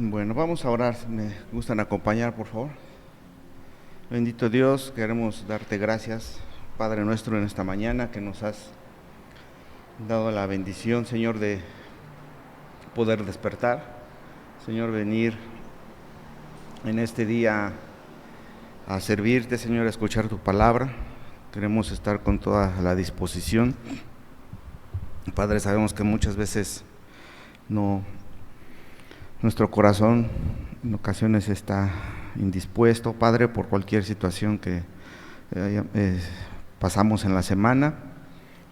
Bueno, vamos a orar. ¿Me gustan acompañar, por favor? Bendito Dios, queremos darte gracias, Padre nuestro, en esta mañana que nos has dado la bendición, Señor, de poder despertar. Señor, venir en este día a servirte, Señor, a escuchar tu palabra. Queremos estar con toda la disposición. Padre, sabemos que muchas veces nuestro corazón en ocasiones está indispuesto, Padre, por cualquier situación que pasamos en la semana,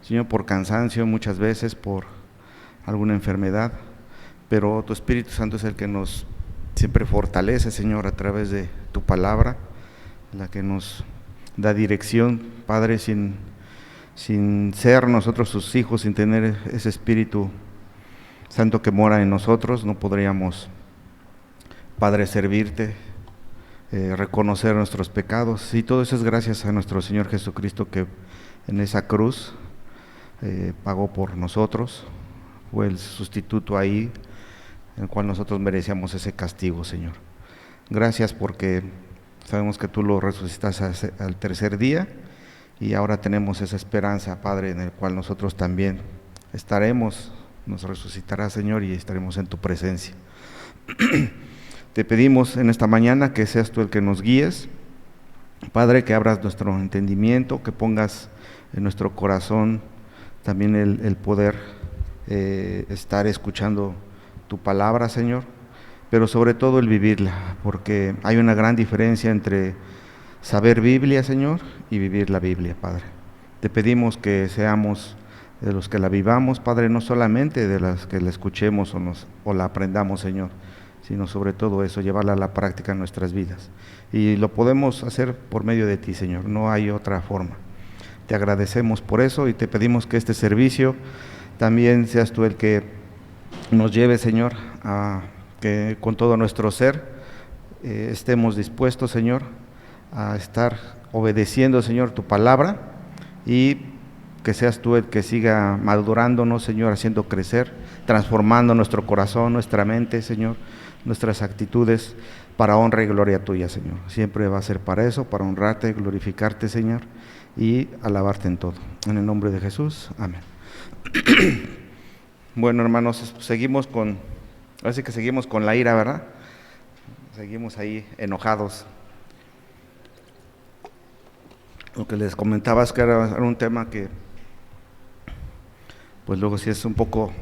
Señor, por cansancio muchas veces, por alguna enfermedad, pero tu Espíritu Santo es el que nos siempre fortalece, Señor, a través de tu palabra, la que nos da dirección, Padre, sin ser nosotros sus hijos, sin tener ese Espíritu Santo que mora en nosotros, no podríamos, Padre, servirte, reconocer nuestros pecados, y todo eso es gracias a nuestro Señor Jesucristo, que en esa cruz pagó por nosotros, fue el sustituto ahí, en el cual nosotros merecíamos ese castigo, Señor. Gracias porque sabemos que tú lo resucitaste al tercer día, y ahora tenemos esa esperanza, Padre, en el cual nosotros también estaremos. Nos resucitará, Señor, y estaremos en tu presencia. Te pedimos en esta mañana que seas tú el que nos guíes, Padre, que abras nuestro entendimiento, que pongas en nuestro corazón también el poder estar escuchando tu palabra, Señor, pero sobre todo el vivirla, porque hay una gran diferencia entre saber Biblia, Señor, y vivir la Biblia, Padre. Te pedimos que seamos de los que la vivamos, Padre, no solamente de las que la escuchemos o la aprendamos, Señor, sino sobre todo eso, llevarla a la práctica en nuestras vidas. Y lo podemos hacer por medio de ti, Señor, no hay otra forma. Te agradecemos por eso y te pedimos que este servicio también seas tú el que nos lleve, Señor, a que con todo nuestro ser estemos dispuestos, Señor, a estar obedeciendo, Señor, tu palabra, y que seas tú el que siga madurándonos, Señor, haciendo crecer, transformando nuestro corazón, nuestra mente, Señor, nuestras actitudes, para honra y gloria tuya, Señor. Siempre va a ser para eso, para honrarte, glorificarte, Señor, y alabarte en todo. En el nombre de Jesús, amén. Bueno, hermanos, seguimos con la ira, ¿verdad? Seguimos ahí enojados. Lo que les comentaba es que era un tema que pues luego sí es un poco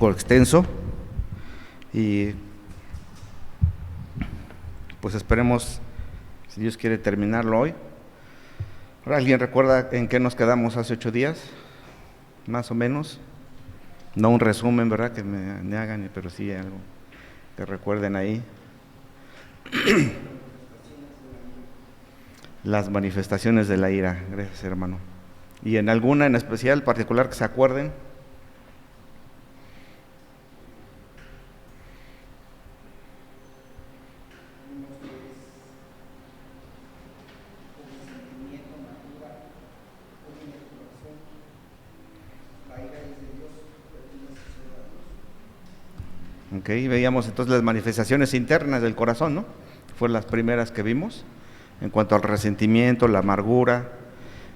extenso, y pues esperemos, si Dios quiere, terminarlo hoy. Ahora, ¿alguien recuerda en qué nos quedamos hace 8 días? Más o menos. No un resumen, ¿verdad? Que me hagan, pero sí algo que recuerden ahí. Las manifestaciones de la ira. Gracias, hermano. Y en alguna en especial, particular, que se acuerden. Ok, veíamos entonces las manifestaciones internas del corazón, ¿no? Fueron las primeras que vimos, en cuanto al resentimiento, la amargura,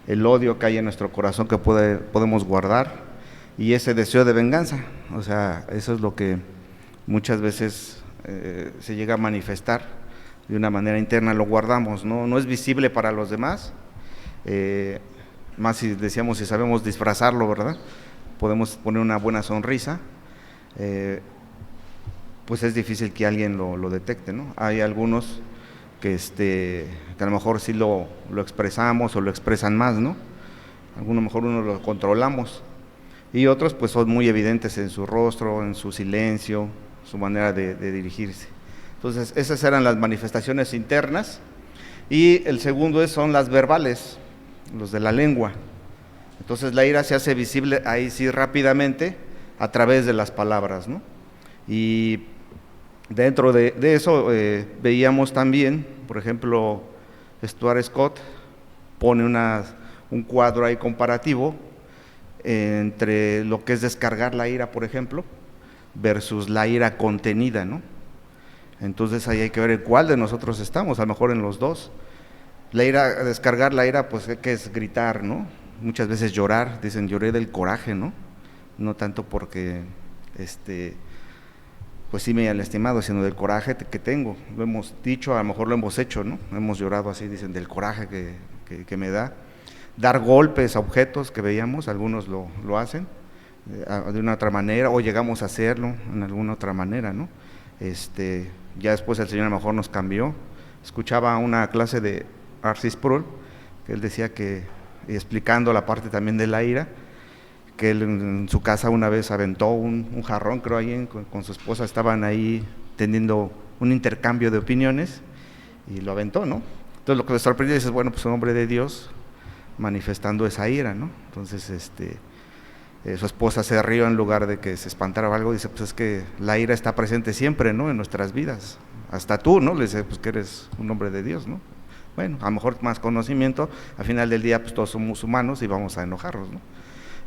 el odio que hay en nuestro corazón que podemos guardar, y ese deseo de venganza. O sea, eso es lo que muchas veces se llega a manifestar de una manera interna, lo guardamos, no es visible para los demás, más si decíamos, si sabemos disfrazarlo, ¿verdad? Podemos poner una buena sonrisa, pues es difícil que alguien lo detecte, ¿no? Hay algunos que a lo mejor sí lo expresamos o lo expresan más, ¿no? Algunos mejor uno lo controlamos, y otros pues son muy evidentes en su rostro, en su silencio, su manera de dirigirse. Entonces esas eran las manifestaciones internas, y el segundo son las verbales, los de la lengua. Entonces la ira se hace visible ahí sí rápidamente a través de las palabras, ¿no? Y dentro de eso veíamos también, por ejemplo, Stuart Scott pone un cuadro ahí comparativo entre lo que es descargar la ira, por ejemplo, versus la ira contenida, ¿no? Entonces ahí hay que ver en cuál de nosotros estamos, a lo mejor en los dos. La ira, descargar la ira, pues que es gritar, ¿no? Muchas veces llorar, dicen lloré del coraje, ¿no? No tanto porque pues sí me hayan lastimado, sino del coraje que tengo. Lo hemos dicho, a lo mejor lo hemos hecho, ¿no? Hemos llorado así, dicen, del coraje que me da. Dar golpes a objetos que veíamos, algunos lo hacen de una otra manera, o llegamos a hacerlo en alguna otra manera, ¿no? Ya después el Señor a lo mejor nos cambió. Escuchaba una clase de R.C. Sproul, que él decía que, explicando la parte también de la ira, que él en su casa una vez aventó un jarrón, creo ahí con su esposa, estaban ahí teniendo un intercambio de opiniones y lo aventó, ¿no? Entonces lo que le sorprendió es, bueno, pues un hombre de Dios manifestando esa ira, ¿no? Entonces su esposa se rió en lugar de que se espantara o algo, dice, pues es que la ira está presente siempre, ¿no? En nuestras vidas, hasta tú, ¿no? Le dice, pues que eres un hombre de Dios, ¿no? Bueno, a lo mejor más conocimiento, al final del día pues todos somos humanos y vamos a enojarnos, ¿no?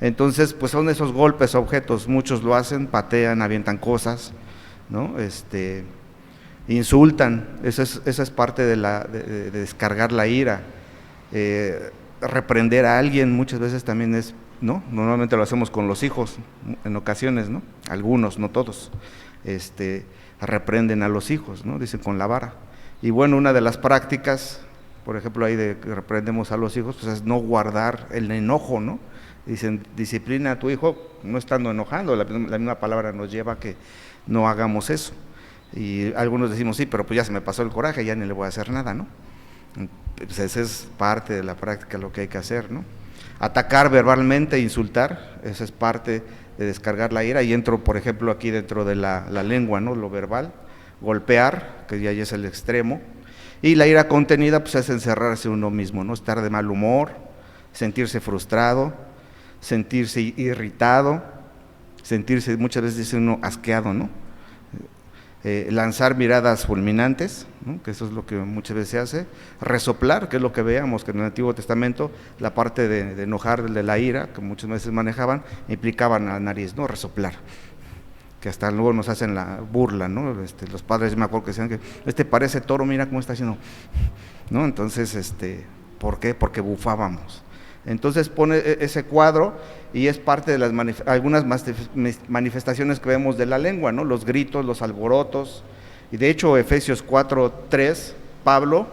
Entonces pues son esos golpes a objetos, muchos lo hacen, patean, avientan cosas, ¿no? Insultan, esa es parte de descargar la ira. Reprender a alguien muchas veces también es, ¿no? Normalmente lo hacemos con los hijos, en ocasiones, ¿no? Algunos, no todos, reprenden a los hijos, ¿no? Dicen con la vara. Y bueno, una de las prácticas, por ejemplo, ahí de que reprendemos a los hijos, pues es no guardar el enojo, ¿no? Dicen, disciplina a tu hijo no estando enojando, la misma palabra nos lleva a que no hagamos eso. Y algunos decimos, sí, pero pues ya se me pasó el coraje, ya ni le voy a hacer nada, ¿no? Pues esa es parte de la práctica, lo que hay que hacer, ¿no? Atacar verbalmente, insultar, esa es parte de descargar la ira, y entro, por ejemplo, aquí dentro de la lengua, ¿no? Lo verbal, golpear, que ya es el extremo, y la ira contenida, pues es encerrarse uno mismo, ¿no? Estar de mal humor, sentirse frustrado, sentirse irritado, sentirse, muchas veces dice uno, asqueado, ¿no? Lanzar miradas fulminantes, ¿no? Que eso es lo que muchas veces se hace, resoplar, que es lo que veamos, que en el Antiguo Testamento la parte de enojar, de la ira, que muchas veces manejaban, implicaban a la nariz, ¿no? Resoplar, que hasta luego nos hacen la burla, ¿no? Los padres, me acuerdo que decían que parece toro, mira cómo está haciendo, ¿no? Entonces, ¿por qué? Porque bufábamos. Entonces pone ese cuadro y es parte de algunas manifestaciones que vemos de la lengua, ¿no? Los gritos, los alborotos, y de hecho Efesios 4:3, Pablo,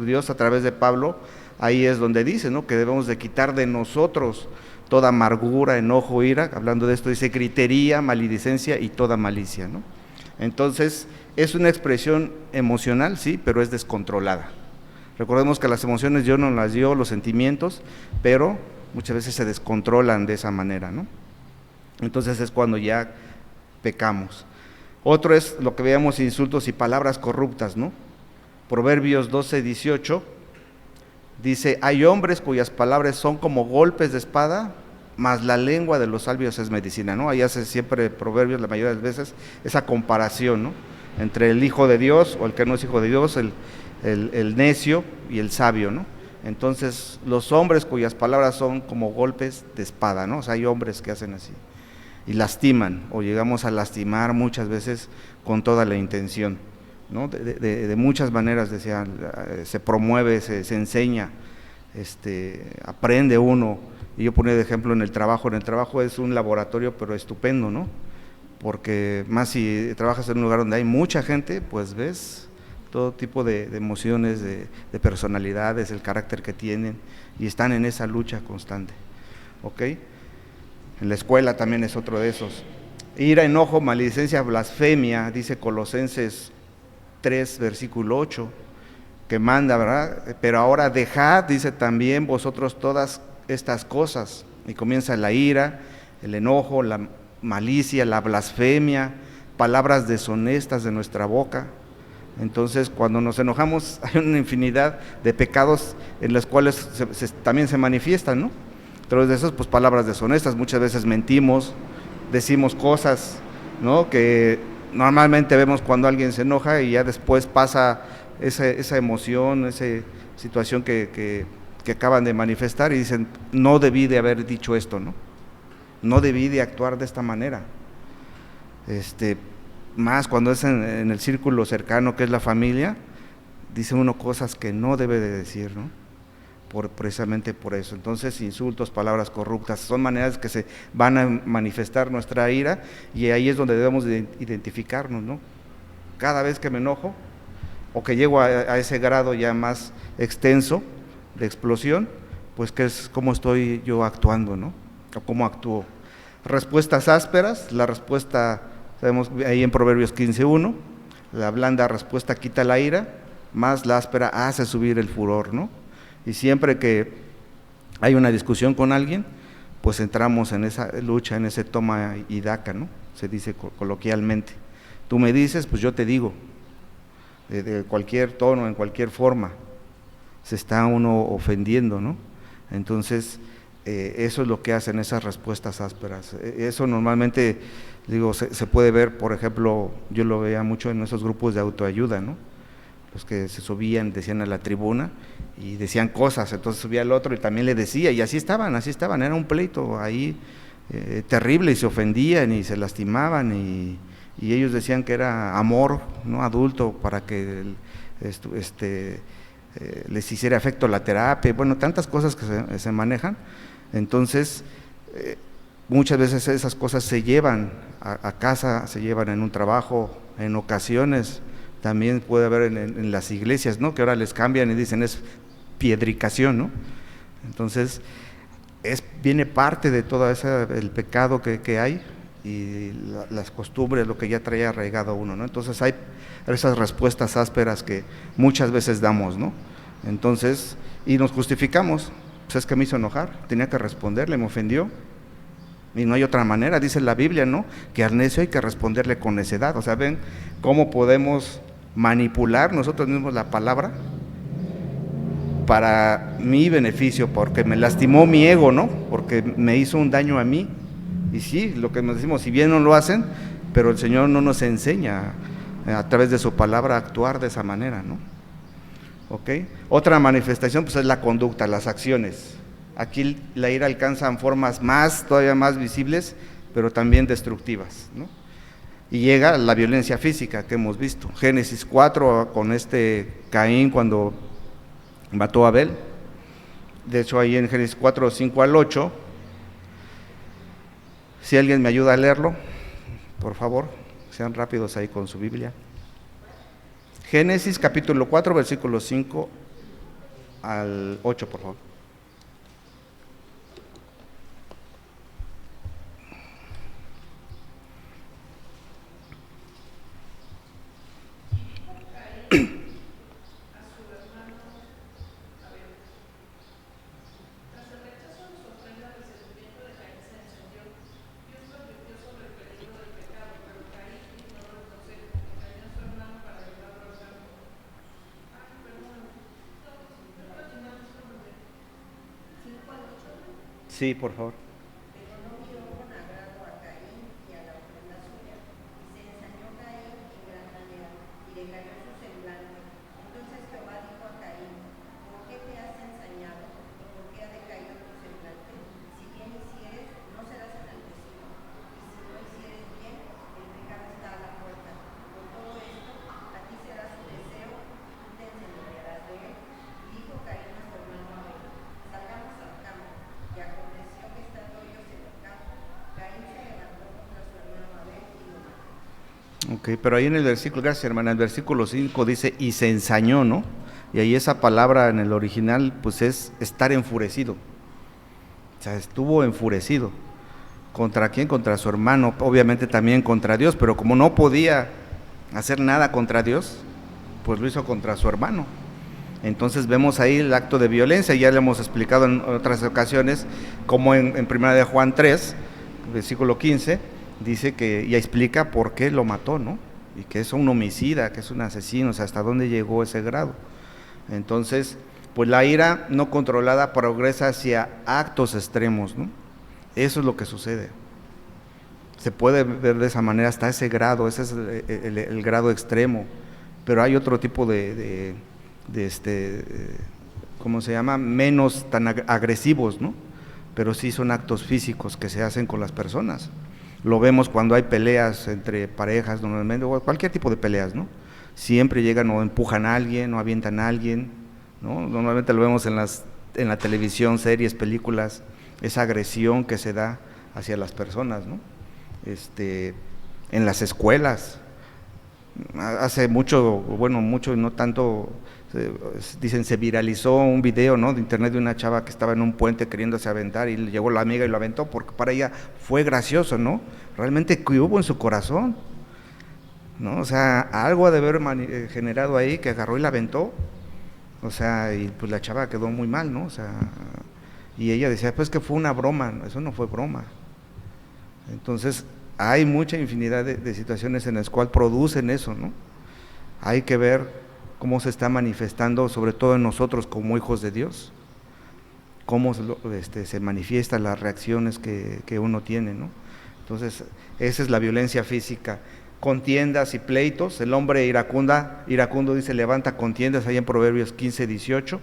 Dios a través de Pablo, ahí es donde dice, ¿no? Que debemos de quitar de nosotros toda amargura, enojo, ira, hablando de esto dice gritería, maledicencia y toda malicia, ¿no? Entonces es una expresión emocional, sí, pero es descontrolada. Recordemos que las emociones Dios nos las dio, los sentimientos, pero muchas veces se descontrolan de esa manera, ¿no? Entonces es cuando ya pecamos. Otro es lo que veamos, insultos y palabras corruptas, ¿no? Proverbios 12:18 dice, hay hombres cuyas palabras son como golpes de espada, mas la lengua de los sabios es medicina, ¿no? Ahí hace siempre Proverbios, la mayoría de las veces, esa comparación, ¿no? Entre el hijo de Dios o el que no es hijo de Dios, el necio y el sabio, ¿no? Entonces, los hombres cuyas palabras son como golpes de espada, ¿no? O sea, hay hombres que hacen así y lastiman, o llegamos a lastimar muchas veces con toda la intención, ¿no? De muchas maneras, decía, se promueve, se enseña, aprende uno. Y yo ponía de ejemplo en el trabajo es un laboratorio, pero estupendo, ¿no? Porque más si trabajas en un lugar donde hay mucha gente, pues ves todo tipo de emociones, de personalidades, el carácter que tienen, y están en esa lucha constante, ¿ok? En la escuela también es otro de esos. Ira, enojo, maledicencia, blasfemia, dice Colosenses 3, versículo 8, que manda, ¿verdad? Pero ahora dejad, dice también vosotros todas estas cosas, y comienza la ira, el enojo, la malicia, la blasfemia, palabras deshonestas de nuestra boca. Entonces, cuando nos enojamos, hay una infinidad de pecados en los cuales también se manifiestan, ¿no? Pero de esas, pues, palabras deshonestas, muchas veces mentimos, decimos cosas, ¿no? Que normalmente vemos cuando alguien se enoja y ya después pasa esa emoción, esa situación que acaban de manifestar y dicen, no debí de haber dicho esto, ¿no? No debí de actuar de esta manera. más cuando es en el círculo cercano que es la familia, dice uno cosas que no debe de decir, ¿no? Precisamente por eso. Entonces, insultos, palabras corruptas, son maneras que se van a manifestar nuestra ira, y ahí es donde debemos de identificarnos, ¿no? Cada vez que me enojo, o que llego a ese grado ya más extenso de explosión, pues que es cómo estoy yo actuando, ¿no? O cómo actúo. Respuestas ásperas, la respuesta, sabemos ahí en Proverbios 15:1, la blanda respuesta quita la ira, más la áspera hace subir el furor, ¿no? Y siempre que hay una discusión con alguien, pues entramos en esa lucha, en ese toma y daca, ¿no? Se dice coloquialmente. Tú me dices, pues yo te digo, de cualquier tono, en cualquier forma, se está uno ofendiendo, ¿no? Entonces, eso es lo que hacen esas respuestas ásperas. Eso normalmente, digo, se puede ver, por ejemplo, yo lo veía mucho en esos grupos de autoayuda, ¿no? Los que se subían, decían a la tribuna y decían cosas, entonces subía el otro y también le decía, y así estaban, era un pleito ahí terrible, y se ofendían y se lastimaban, y ellos decían que era amor, ¿no?, adulto, para que les hiciera efecto la terapia, bueno, tantas cosas que se manejan. Entonces, muchas veces esas cosas se llevan a casa, se llevan en un trabajo, en ocasiones también puede haber en las iglesias, ¿no?, que ahora les cambian y dicen es piedricación, ¿no? Entonces, viene parte de todo el pecado que hay, y las costumbres, lo que ya traía arraigado uno, ¿no? Entonces hay esas respuestas ásperas que muchas veces damos, ¿no? Entonces, y nos justificamos, pues es que me hizo enojar, tenía que responderle, me ofendió, y no hay otra manera, dice la Biblia, ¿no?, que al necio hay que responderle con necedad. O sea, ven cómo podemos manipular nosotros mismos la palabra para mi beneficio, porque me lastimó mi ego, ¿no?, porque me hizo un daño a mí. Y sí, lo que nos decimos, si bien no lo hacen, pero el Señor no nos enseña a través de su palabra a actuar de esa manera, ¿no? ¿Ok? Otra manifestación, pues, es la conducta, las acciones. Aquí la ira alcanza formas todavía más visibles, pero también destructivas, ¿no? Y llega la violencia física que hemos visto. Génesis 4, con Caín cuando mató a Abel. De hecho, ahí en Génesis 4, 5-8, si alguien me ayuda a leerlo, por favor, sean rápidos ahí con su Biblia. Génesis capítulo 4, versículos 5 al 8, por favor. Sí, por favor. Ok, pero ahí en el versículo, gracias hermana, el versículo 5 dice, y se ensañó, ¿no? Y ahí esa palabra en el original, pues es estar enfurecido. O sea, estuvo enfurecido. ¿Contra quién? Contra su hermano, obviamente también contra Dios, pero como no podía hacer nada contra Dios, pues lo hizo contra su hermano. Entonces vemos ahí el acto de violencia, ya le hemos explicado en otras ocasiones, como en primera de Juan 3, versículo 15, dice que ya explica por qué lo mató, ¿no? Y que es un homicida, que es un asesino, o sea, hasta dónde llegó ese grado. Entonces, pues la ira no controlada progresa hacia actos extremos, ¿no? Eso es lo que sucede. Se puede ver de esa manera hasta ese grado, ese es el grado extremo, pero hay otro tipo ¿cómo se llama? Menos tan agresivos, ¿no? Pero sí son actos físicos que se hacen con las personas. Lo vemos cuando hay peleas entre parejas normalmente, o cualquier tipo de peleas, ¿no? Siempre llegan o empujan a alguien o avientan a alguien, ¿no? Normalmente lo vemos en la televisión, series, películas, esa agresión que se da hacia las personas, ¿no? En las escuelas, hace mucho, bueno, mucho y no tanto, dicen, se viralizó un video, ¿no?, de internet de una chava que estaba en un puente queriéndose aventar y llegó la amiga y lo aventó porque para ella fue gracioso, ¿no? Realmente, ¿qué hubo en su corazón? ¿No? O sea, algo ha de haber generado ahí, que agarró y la aventó, o sea, y pues la chava quedó muy mal, ¿no? O sea, y ella decía, pues que fue una broma, eso no fue broma. Entonces, hay mucha infinidad de situaciones en las cuales producen eso, ¿no? Hay que ver cómo se está manifestando, sobre todo en nosotros como hijos de Dios, cómo se manifiestan las reacciones que uno tiene, ¿no? Entonces, esa es la violencia física. Contiendas y pleitos, el hombre iracundo dice, levanta contiendas, ahí en Proverbios 15:18,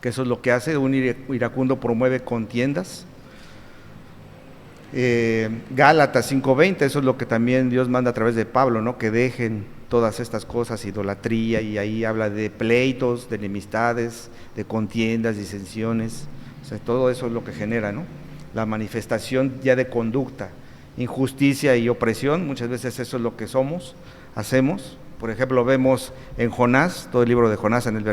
que eso es lo que hace, un iracundo promueve contiendas. Gálatas 5:20, eso es lo que también Dios manda a través de Pablo, ¿no? Que dejen todas estas cosas, idolatría, y ahí habla de pleitos, de enemistades, de contiendas, disensiones, o sea, todo eso es lo que genera, ¿no? La manifestación ya de conducta, injusticia y opresión, muchas veces eso es lo que hacemos. Por ejemplo, vemos en Jonás, todo el libro de Jonás, en el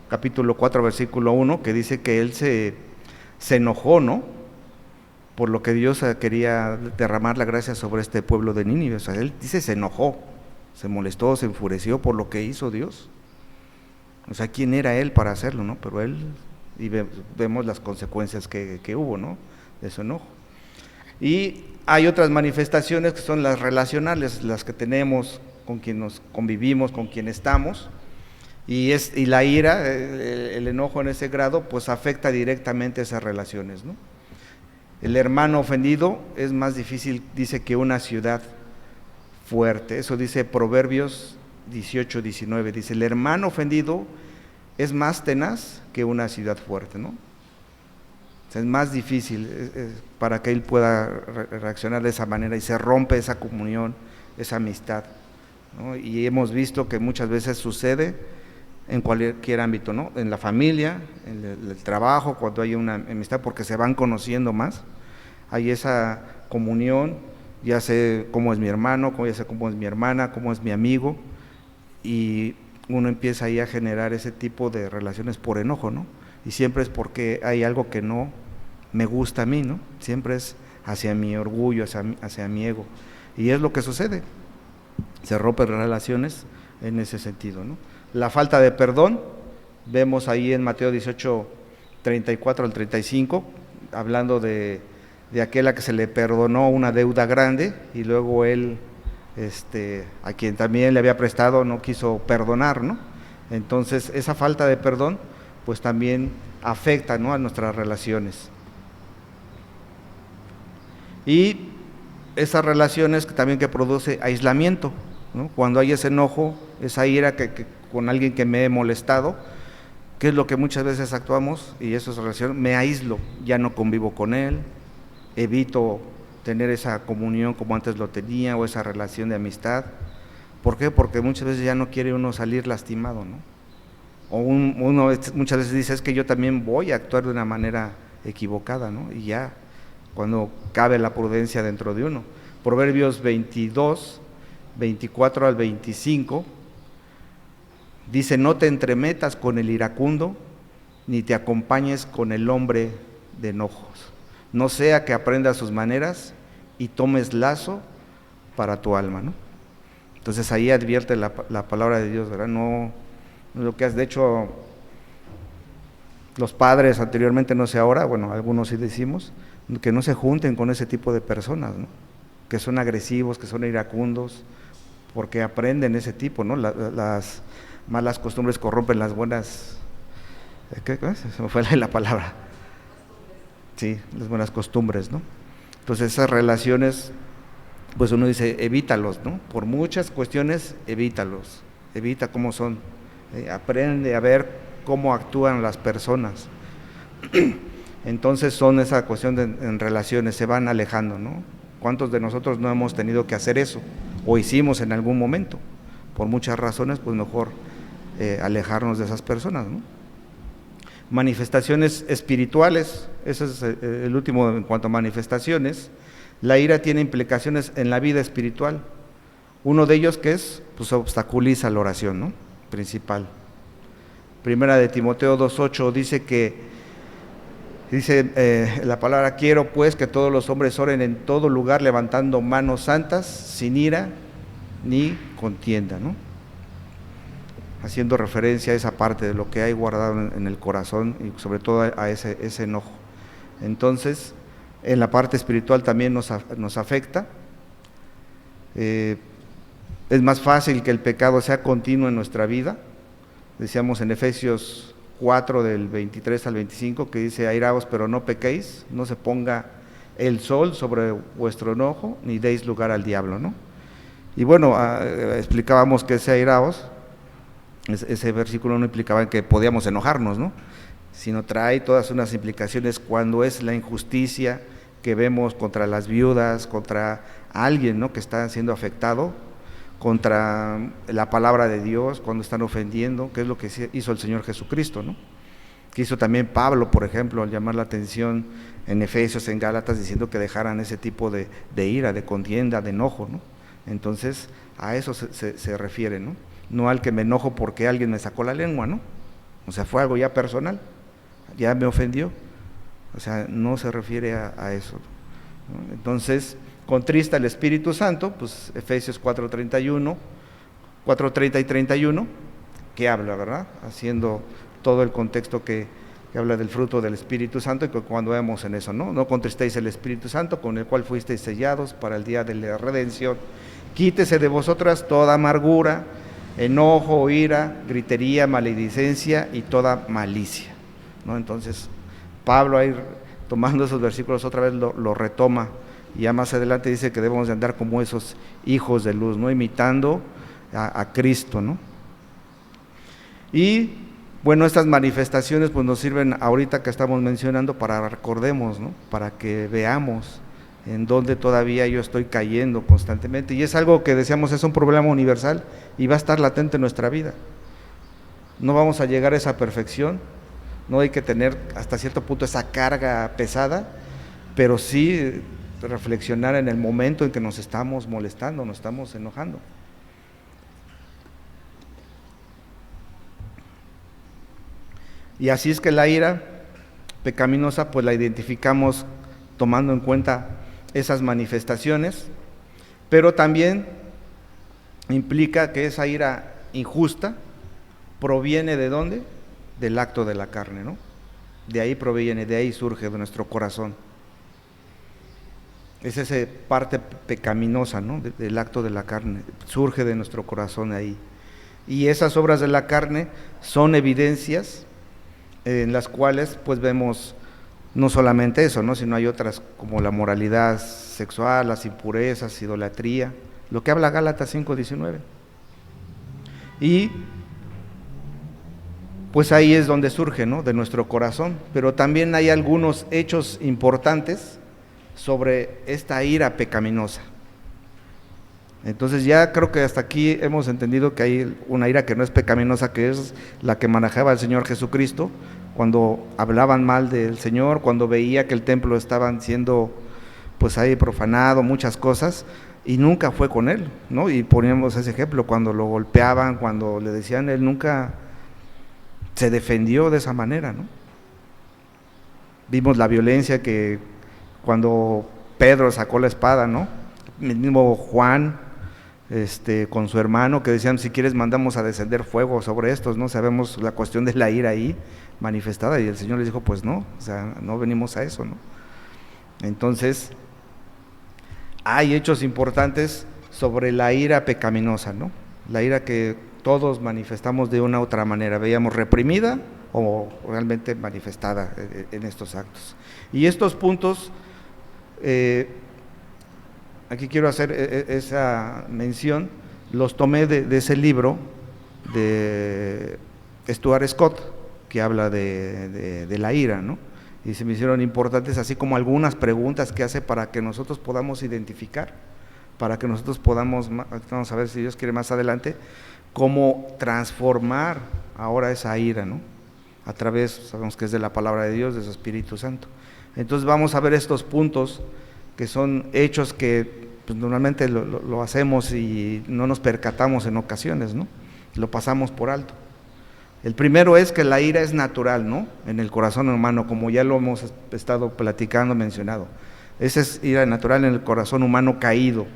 capítulo 4, versículo 1, que dice que él se enojó, ¿no?, por lo que Dios quería derramar la gracia sobre este pueblo de Nínive. O sea, él dice, se enojó, se molestó, se enfureció por lo que hizo Dios. O sea, ¿quién era él para hacerlo, no? Pero él, y vemos las consecuencias que hubo, ¿no?, de su enojo. Y hay otras manifestaciones que son las relacionales, las que tenemos con quien nos convivimos, con quien estamos, y la ira, el enojo en ese grado, pues afecta directamente esas relaciones, ¿no? El hermano ofendido es más difícil, dice, que una ciudad fuerte. Eso dice Proverbios 18:19. Dice, el hermano ofendido es más tenaz que una ciudad fuerte, ¿no? O sea, es más difícil para que él pueda reaccionar de esa manera y se rompe esa comunión, esa amistad, ¿no? Y hemos visto que muchas veces sucede en cualquier ámbito, ¿no? En la familia, en el trabajo, cuando hay una amistad, porque se van conociendo más, hay esa comunión, ya sé cómo es mi hermano, ya sé cómo es mi hermana, cómo es mi amigo, y uno empieza ahí a generar ese tipo de relaciones por enojo, ¿no? Y siempre es porque hay algo que no me gusta a mí, ¿no? Siempre es hacia mi orgullo, hacia mi ego, y es lo que sucede, se rompen relaciones en ese sentido, ¿no? La falta de perdón, vemos ahí en Mateo 18:34 al 35, hablando de aquel a que se le perdonó una deuda grande y luego él, a quien también le había prestado, no quiso perdonar, ¿no? Entonces esa falta de perdón pues también afecta, ¿no?, a nuestras relaciones. Y esas relaciones también que produce aislamiento, ¿no? Cuando hay ese enojo, esa ira que con alguien que me he molestado, ¿qué es lo que muchas veces actuamos? Y eso es relación, me aíslo, ya no convivo con él, evito tener esa comunión como antes lo tenía, o esa relación de amistad. ¿Por qué? Porque muchas veces ya no quiere uno salir lastimado, ¿no? O uno muchas veces dice, es que yo también voy a actuar de una manera equivocada, ¿no? Y ya, cuando cabe la prudencia dentro de uno. Proverbios 22:24 al 25, dice, no te entremetas con el iracundo, ni te acompañes con el hombre de enojos, no sea que aprendas sus maneras y tomes lazo para tu alma, ¿no? Entonces ahí advierte la palabra de Dios, ¿verdad? No lo que has, de hecho, los padres anteriormente, no sé ahora, bueno, algunos sí decimos, que no se junten con ese tipo de personas, ¿no?, que son agresivos, que son iracundos, porque aprenden ese tipo, ¿no? Las malas costumbres corrompen las buenas, ¿qué? Se me fue la palabra. Sí, las buenas costumbres, ¿no? Entonces esas relaciones, pues uno dice, evítalos, ¿no? Por muchas cuestiones, evítalos, evita cómo son, aprende a ver cómo actúan las personas. Entonces son esa cuestión en relaciones, se van alejando, ¿no? ¿Cuántos de nosotros no hemos tenido que hacer eso? O hicimos en algún momento, por muchas razones, pues mejor alejarnos de esas personas, ¿no? Manifestaciones espirituales, ese es el último en cuanto a manifestaciones. La ira tiene implicaciones en la vida espiritual. Uno de ellos que es, pues obstaculiza la oración, ¿no? Principal. Primera de Timoteo 2:8 dice la palabra: quiero pues que todos los hombres oren en todo lugar levantando manos santas, sin ira ni contienda, ¿no? Haciendo referencia a esa parte de lo que hay guardado en el corazón y sobre todo a ese enojo. Entonces, en la parte espiritual también nos afecta. Es más fácil que el pecado sea continuo en nuestra vida. Decíamos en Efesios 4 del 23 al 25 que dice: airaos pero no pequéis, no se ponga el sol sobre vuestro enojo, ni deis lugar al diablo, ¿no? Y bueno, explicábamos que ese airaos, ese versículo no implicaba que podíamos enojarnos, ¿no? Sino trae todas unas implicaciones cuando es la injusticia que vemos contra las viudas, contra alguien, ¿no?, que está siendo afectado, contra la palabra de Dios, cuando están ofendiendo, que es lo que hizo el Señor Jesucristo, ¿no? Que hizo también Pablo, por ejemplo, al llamar la atención en Efesios, en Gálatas, diciendo que dejaran ese tipo de ira, de contienda, de enojo, ¿no? Entonces, a eso se refiere, ¿no? No al que me enojo porque alguien me sacó la lengua, ¿no? O sea, fue algo ya personal, ya me ofendió. O sea, no se refiere a eso, ¿no? Entonces, contrista el Espíritu Santo, pues Efesios 4:30 y 31, que habla, ¿verdad? Haciendo todo el contexto que habla del fruto del Espíritu Santo, y que cuando vemos en eso, ¿no? No contristéis el Espíritu Santo, con el cual fuisteis sellados para el día de la redención. Quítese de vosotras toda amargura, enojo, ira, gritería, maledicencia y toda malicia, ¿no? Entonces, Pablo ahí tomando esos versículos otra vez lo retoma, y ya más adelante dice que debemos de andar como esos hijos de luz, ¿no? Imitando a Cristo, ¿no? Y bueno, estas manifestaciones pues nos sirven ahorita que estamos mencionando para recordemos, ¿no? Para que veamos en dónde todavía yo estoy cayendo constantemente, y es algo que decíamos, es un problema universal y va a estar latente en nuestra vida. No vamos a llegar a esa perfección, no hay que tener hasta cierto punto esa carga pesada, pero sí reflexionar en el momento en que nos estamos molestando, nos estamos enojando. Y así es que la ira pecaminosa pues la identificamos tomando en cuenta esas manifestaciones, pero también implica que esa ira injusta proviene ¿de dónde? Del acto de la carne, ¿no? De ahí proviene, de ahí surge de nuestro corazón. Es esa parte pecaminosa, ¿no? Del acto de la carne, surge de nuestro corazón ahí. Y esas obras de la carne son evidencias en las cuales pues vemos no solamente eso, ¿no?, sino hay otras como la moralidad sexual, las impurezas, idolatría, lo que habla Gálatas 5:19. Y pues ahí es donde surge, ¿no?, de nuestro corazón. Pero también hay algunos hechos importantes sobre esta ira pecaminosa. Entonces ya creo que hasta aquí hemos entendido que hay una ira que no es pecaminosa, que es la que manejaba el Señor Jesucristo, cuando hablaban mal del Señor, cuando veía que el templo estaban siendo pues ahí profanado, muchas cosas, y nunca fue con él, ¿no? Y poníamos ese ejemplo, cuando lo golpeaban, cuando le decían, él nunca se defendió de esa manera, ¿no? Vimos la violencia que cuando Pedro sacó la espada, ¿no? El mismo Juan, con su hermano, que decían, si quieres mandamos a descender fuego sobre estos, ¿no? Sabemos la cuestión de la ira ahí manifestada, y el Señor les dijo, pues no, o sea, no venimos a eso, ¿no? Entonces, hay hechos importantes sobre la ira pecaminosa, ¿no? La ira que todos manifestamos de una u otra manera, veíamos reprimida o realmente manifestada en estos actos. Y estos puntos, aquí quiero hacer esa mención, los tomé de ese libro de Stuart Scott, que habla de la ira, ¿no? y se me hicieron importantes, así como algunas preguntas que hace para que nosotros podamos identificar, para que nosotros podamos, vamos a ver si Dios quiere más adelante, cómo transformar ahora esa ira, ¿no? A través, sabemos que es de la palabra de Dios, de su Espíritu Santo. Entonces vamos a ver estos puntos que son hechos que pues, normalmente lo hacemos y no nos percatamos en ocasiones, ¿no? Lo pasamos por alto. El primero es que la ira es natural, ¿no? En el corazón humano, como ya lo hemos estado platicando, mencionado. Esa es ira natural en el corazón humano caído.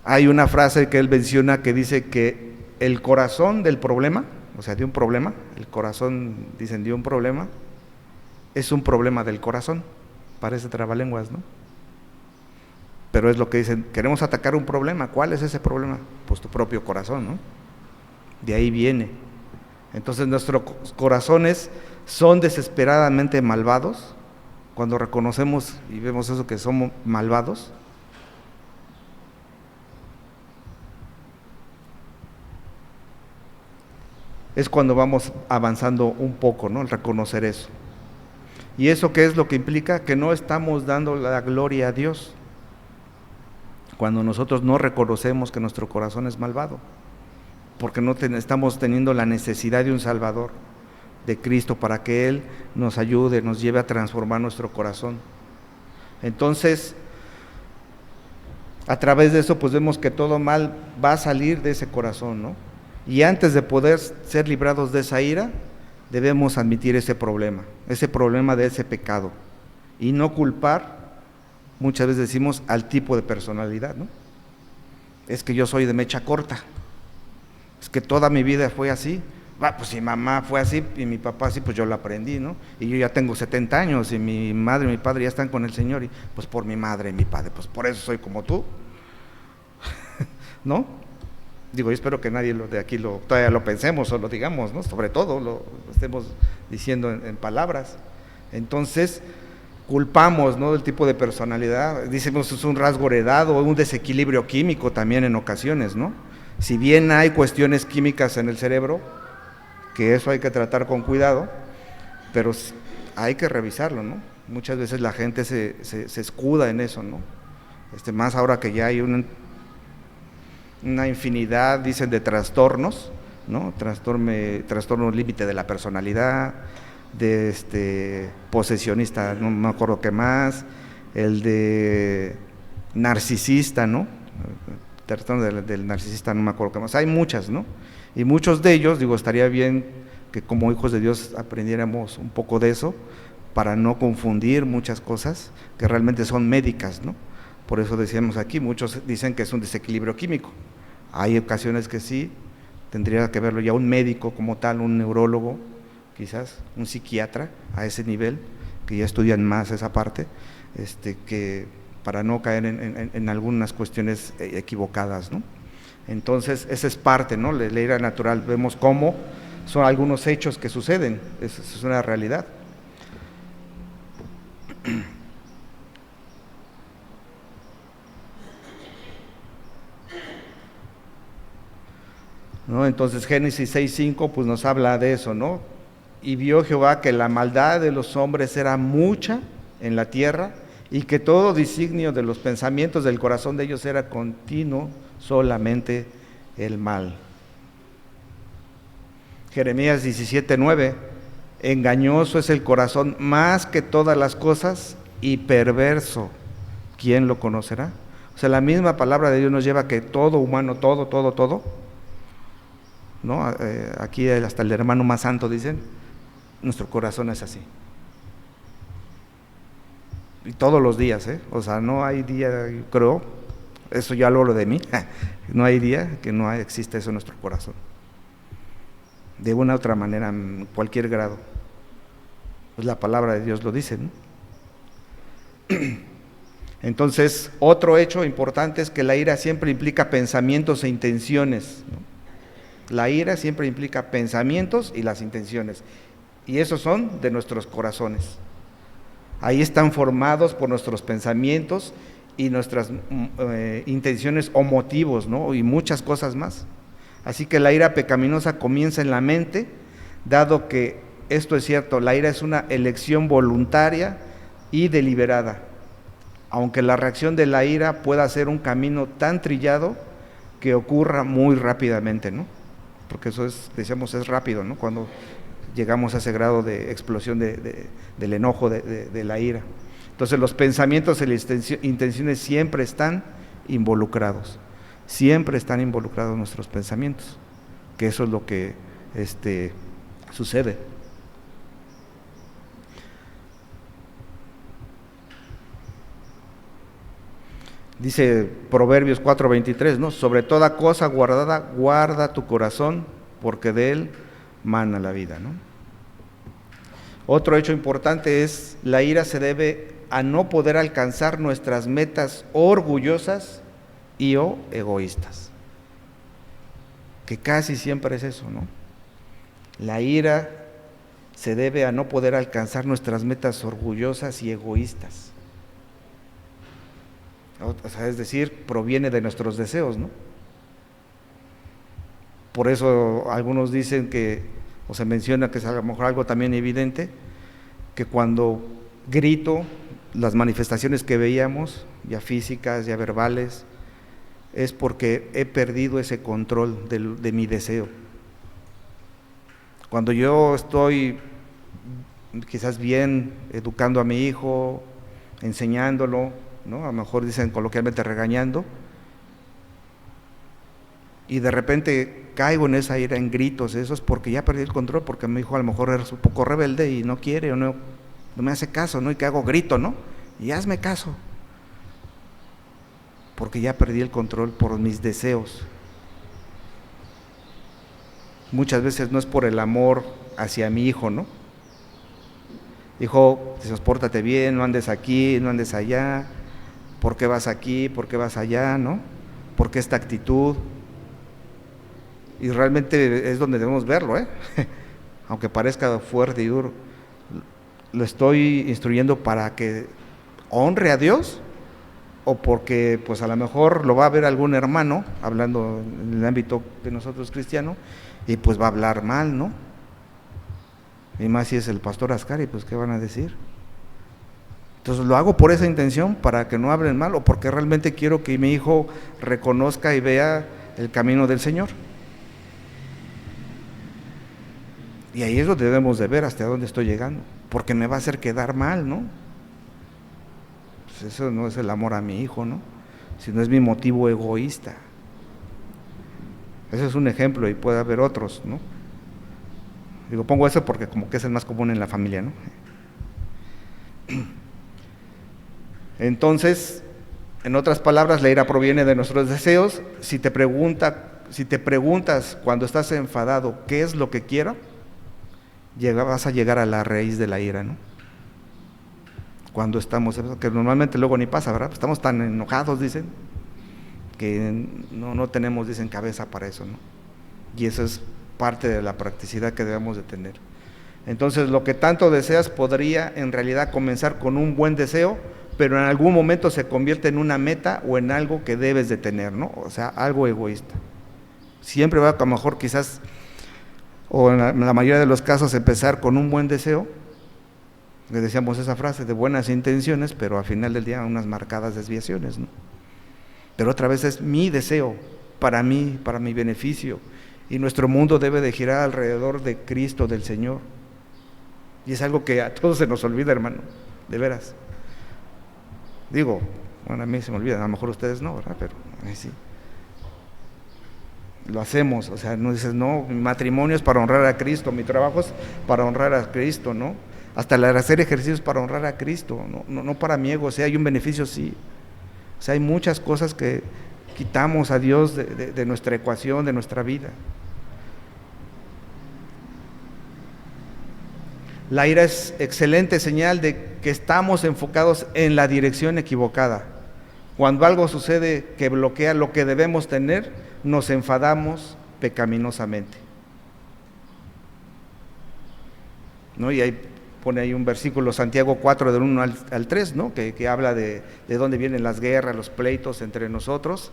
Hay una frase que él menciona que dice que el corazón del problema, o sea, de un problema, el corazón, dicen, de un problema, es un problema del corazón. Parece trabalenguas, ¿no? Pero es lo que dicen, queremos atacar un problema. ¿Cuál es ese problema? Pues tu propio corazón, ¿no? De ahí viene. Entonces nuestros corazones son desesperadamente malvados. Cuando reconocemos y vemos eso, que somos malvados, es cuando vamos avanzando un poco, ¿no? El reconocer eso. ¿Y eso qué es lo que implica? Que no estamos dando la gloria a Dios cuando nosotros no reconocemos que nuestro corazón es malvado, porque no estamos teniendo la necesidad de un Salvador, de Cristo, para que Él nos ayude, nos lleve a transformar nuestro corazón. Entonces, a través de eso pues vemos que todo mal va a salir de ese corazón, ¿no? Y antes de poder ser librados de esa ira, debemos admitir ese problema de ese pecado, y no culpar, muchas veces decimos, al tipo de personalidad, ¿no? Es que yo soy de mecha corta, es que toda mi vida fue así. Pues si mamá fue así y mi papá así, pues yo lo aprendí, ¿no? Y yo ya tengo 70 años y mi madre y mi padre ya están con el Señor, y pues por mi madre y mi padre, pues por eso soy como tú, ¿no? Digo, yo espero que nadie de aquí todavía lo pensemos o lo digamos, ¿no? Sobre todo lo estemos diciendo en palabras. Entonces, culpamos, ¿no?, del tipo de personalidad. Decimos, es un rasgo heredado o un desequilibrio químico también en ocasiones, ¿no? Si bien hay cuestiones químicas en el cerebro, que eso hay que tratar con cuidado, pero hay que revisarlo, ¿no? Muchas veces la gente se escuda en eso, ¿no? Más ahora que ya hay una infinidad, dicen, de trastornos, ¿no? Trastorno límite de la personalidad, de posesionista, no me acuerdo qué más, el de narcisista, ¿no? Trastorno del narcisista, no me acuerdo qué más. Hay muchas, ¿no? Y muchos de ellos, digo, estaría bien que como hijos de Dios aprendiéramos un poco de eso, para no confundir muchas cosas que realmente son médicas, ¿no? Por eso decíamos aquí, muchos dicen que es un desequilibrio químico. Hay ocasiones que sí, tendría que verlo ya un médico como tal, un neurólogo, quizás un psiquiatra a ese nivel, que ya estudian más esa parte, que para no caer en algunas cuestiones equivocadas, ¿no? Entonces, esa es parte, ¿no? La ira natural, vemos cómo son algunos hechos que suceden, es una realidad. ¿No? Entonces, Génesis 6:5 pues nos habla de eso, ¿no? Y vio Jehová que la maldad de los hombres era mucha en la tierra, y que todo designio de los pensamientos del corazón de ellos era continuo, solamente el mal. Jeremías 17:9, engañoso es el corazón más que todas las cosas y perverso, ¿quién lo conocerá? O sea, la misma palabra de Dios nos lleva a que todo humano, todo, ¿no? Aquí hasta el hermano más santo dicen, nuestro corazón es así. Y todos los días, o sea, no hay día, yo creo, eso ya lo hablo de mí, no hay día que no existe eso en nuestro corazón, de una u otra manera, en cualquier grado. Pues la palabra de Dios lo dice, ¿no? Entonces, otro hecho importante es que la ira siempre implica pensamientos e intenciones, ¿no? La ira siempre implica pensamientos y las intenciones, y esos son de nuestros corazones. Ahí están formados por nuestros pensamientos y nuestras intenciones o motivos, ¿no? Y muchas cosas más. Así que la ira pecaminosa comienza en la mente, dado que esto es cierto, la ira es una elección voluntaria y deliberada, aunque la reacción de la ira pueda ser un camino tan trillado que ocurra muy rápidamente, ¿no? Porque eso es, decíamos, es rápido, ¿no? Cuando llegamos a ese grado de explosión del enojo, de la ira. Entonces los pensamientos y las intenciones siempre están involucrados nuestros pensamientos, que eso es lo que sucede. Dice Proverbios 4:23, ¿no? Sobre toda cosa guardada, guarda tu corazón, porque de él mana la vida, ¿no? Otro hecho importante es, la ira se debe a no poder alcanzar nuestras metas orgullosas y o egoístas, que casi siempre es eso, ¿no? La ira se debe a no poder alcanzar nuestras metas orgullosas y egoístas. O sea, es decir, proviene de nuestros deseos, ¿no? Por eso algunos dicen que, o se menciona que es a lo mejor algo también evidente, que cuando grito, las manifestaciones que veíamos, ya físicas, ya verbales, es porque he perdido ese control de mi deseo. Cuando yo estoy quizás bien educando a mi hijo, enseñándolo, ¿no? A lo mejor dicen coloquialmente regañando, y de repente caigo en esa ira, en gritos, eso es porque ya perdí el control, porque mi hijo a lo mejor es un poco rebelde y no quiere o no me hace caso, ¿no? Y que hago grito, ¿no? Y hazme caso, porque ya perdí el control por mis deseos. Muchas veces no es por el amor hacia mi hijo, ¿no? Hijo, pórtate bien, no andes aquí, no andes allá. ¿Por qué vas aquí? ¿Por qué vas allá? ¿No? ¿Por qué esta actitud? Y realmente es donde debemos verlo, aunque parezca fuerte y duro. Lo estoy instruyendo para que honre a Dios, o porque pues a lo mejor lo va a ver algún hermano, hablando en el ámbito de nosotros cristianos, y pues va a hablar mal, ¿no? Y más si es el pastor Ascari, pues ¿qué van a decir? Entonces lo hago por esa intención, para que no hablen mal, o porque realmente quiero que mi hijo reconozca y vea el camino del Señor. Y ahí es donde debemos de ver hasta dónde estoy llegando, porque me va a hacer quedar mal, ¿no? Pues eso no es el amor a mi hijo, ¿no? Sino es mi motivo egoísta. Ese es un ejemplo y puede haber otros, ¿no? Digo, pongo eso porque como que es el más común en la familia, ¿no? Entonces, en otras palabras, la ira proviene de nuestros deseos. Si te preguntas cuando estás enfadado, ¿qué es lo que quiero? Vas a llegar a la raíz de la ira, ¿no? Cuando estamos, que normalmente luego ni pasa, ¿verdad? Estamos tan enojados, dicen, que no tenemos, dicen, cabeza para eso, ¿no? Y eso es parte de la practicidad que debemos de tener. Entonces, lo que tanto deseas podría en realidad comenzar con un buen deseo, pero en algún momento se convierte en una meta o en algo que debes de tener, ¿no? O sea, algo egoísta. Siempre va a lo mejor quizás, o en la mayoría de los casos, empezar con un buen deseo, que decíamos esa frase de buenas intenciones, pero al final del día unas marcadas desviaciones, ¿no? Pero otra vez es mi deseo, para mí, para mi beneficio, y nuestro mundo debe de girar alrededor de Cristo, del Señor, y es algo que a todos se nos olvida, hermano, de veras. Digo, bueno, a mí se me olvida, a lo mejor ustedes no, ¿verdad? Pero a mí sí. Lo hacemos, o sea, no dices, no, mi matrimonio es para honrar a Cristo, mi trabajo es para honrar a Cristo, ¿no? Hasta el hacer ejercicios para honrar a Cristo, no para mi ego, o sea, hay un beneficio, sí. O sea, hay muchas cosas que quitamos a Dios de nuestra ecuación, de nuestra vida. La ira es excelente señal de que estamos enfocados en la dirección equivocada. Cuando algo sucede que bloquea lo que debemos tener, nos enfadamos pecaminosamente, ¿no? Y ahí pone ahí un versículo, Santiago 4, del 1 al 3, ¿no? Que habla de dónde vienen las guerras, los pleitos entre nosotros,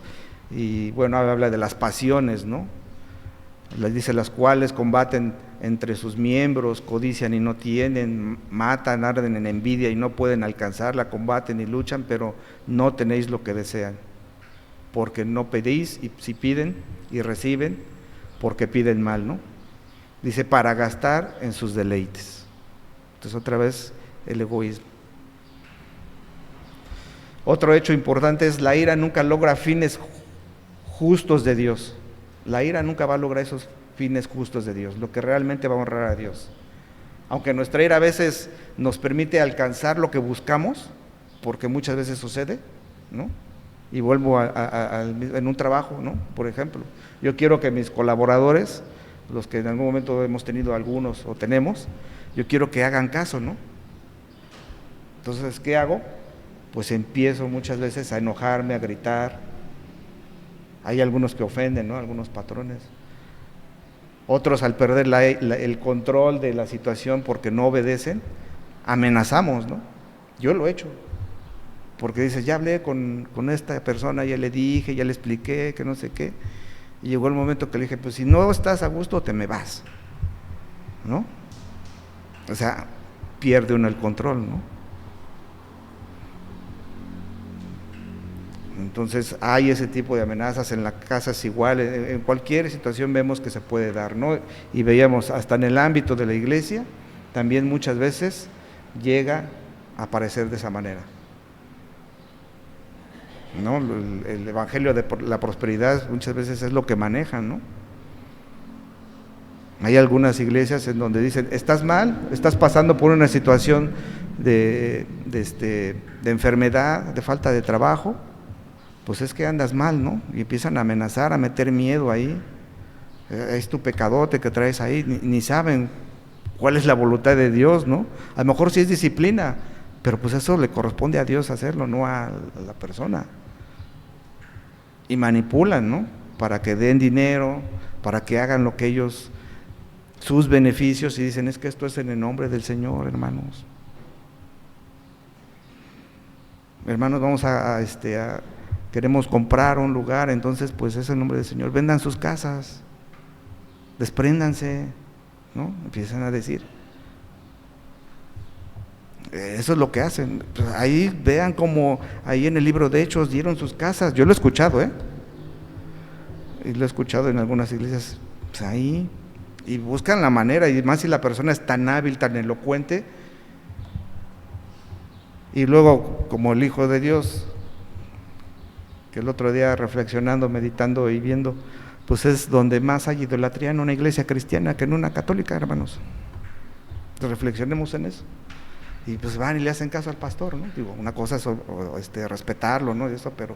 y bueno, habla de las pasiones, ¿no? Les dice, las cuales combaten entre sus miembros, codician y no tienen, matan, arden en envidia y no pueden alcanzarla, combaten y luchan, pero no tenéis lo que desean, porque no pedís, y si piden y reciben, porque piden mal, ¿no? Dice, para gastar en sus deleites. Entonces otra vez el egoísmo. Otro hecho importante es la ira nunca logra fines justos de Dios. La ira nunca va a lograr esos fines justos de Dios, lo que realmente va a honrar a Dios. Aunque nuestra ira a veces nos permite alcanzar lo que buscamos, porque muchas veces sucede, ¿no? Y vuelvo en un trabajo, ¿no? Por ejemplo, yo quiero que mis colaboradores, los que en algún momento hemos tenido algunos o tenemos, yo quiero que hagan caso, ¿no? Entonces, ¿qué hago? Pues empiezo muchas veces a enojarme, a gritar. Hay algunos que ofenden, ¿no? Algunos patrones. Otros, al perder el control de la situación porque no obedecen, amenazamos, ¿no? Yo lo he hecho. Porque dices, ya hablé con esta persona, ya le dije, ya le expliqué, que no sé qué. Y llegó el momento que le dije, pues si no estás a gusto, te me vas, ¿no? O sea, pierde uno el control, ¿no? Entonces hay ese tipo de amenazas en la casa, es igual, en cualquier situación vemos que se puede dar, ¿no? Y veíamos hasta en el ámbito de la iglesia, también muchas veces llega a aparecer de esa manera, ¿no? El evangelio de la prosperidad muchas veces es lo que manejan, ¿no? Hay algunas iglesias en donde dicen, estás mal, estás pasando por una situación de enfermedad, de falta de trabajo, pues es que andas mal, ¿no? Y empiezan a amenazar, a meter miedo ahí. Es tu pecadote que traes ahí, ni saben cuál es la voluntad de Dios, ¿no? A lo mejor sí es disciplina, pero pues eso le corresponde a Dios hacerlo, no a la persona. Y manipulan, ¿no? Para que den dinero, para que hagan lo que ellos, sus beneficios, y dicen, es que esto es en el nombre del Señor, hermanos. Hermanos, vamos queremos comprar un lugar, entonces pues es el nombre del Señor, vendan sus casas, despréndanse, ¿no? Empiezan a decir. Eso es lo que hacen. Pues ahí vean como ahí en el libro de Hechos dieron sus casas. Yo lo he escuchado, y lo he escuchado en algunas iglesias, pues ahí, y buscan la manera, y más si la persona es tan hábil, tan elocuente, y luego como el Hijo de Dios, que el otro día reflexionando, meditando y viendo, pues es donde más hay idolatría en una iglesia cristiana que en una católica, hermanos. Reflexionemos en eso. Y pues van y le hacen caso al pastor, ¿no? Digo, una cosa es respetarlo, ¿no? Y eso, pero,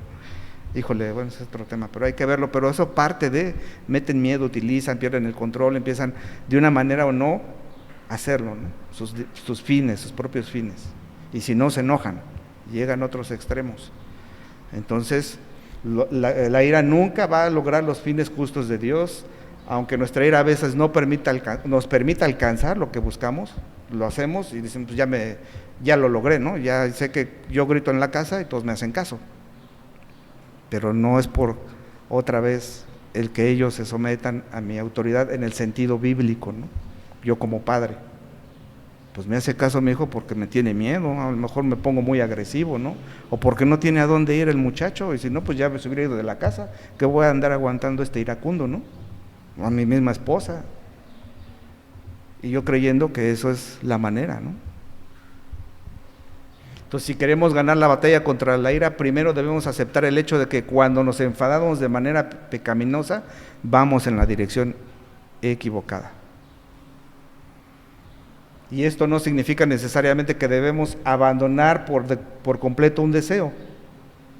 híjole, bueno, ese es otro tema, pero hay que verlo, pero eso parte de, meten miedo, utilizan, pierden el control, empiezan de una manera o no a hacerlo, ¿no? Sus fines, sus propios fines. Y si no, se enojan, llegan a otros extremos. Entonces, la ira nunca va a lograr los fines justos de Dios, aunque nuestra ira a veces nos permita alcanzar lo que buscamos, lo hacemos y decimos, pues ya lo logré, ¿no? Ya sé que yo grito en la casa y todos me hacen caso, pero no es por otra vez el que ellos se sometan a mi autoridad en el sentido bíblico, ¿no? Yo como padre, pues me hace caso mi hijo porque me tiene miedo, a lo mejor me pongo muy agresivo, ¿no? O porque no tiene a dónde ir el muchacho, y si no, pues ya me hubiera ido de la casa, que voy a andar aguantando este iracundo, ¿no? A mi misma esposa. Y yo creyendo que eso es la manera, ¿no? Entonces, si queremos ganar la batalla contra la ira, primero debemos aceptar el hecho de que cuando nos enfadamos de manera pecaminosa, vamos en la dirección equivocada. Y esto no significa necesariamente que debemos abandonar por completo un deseo,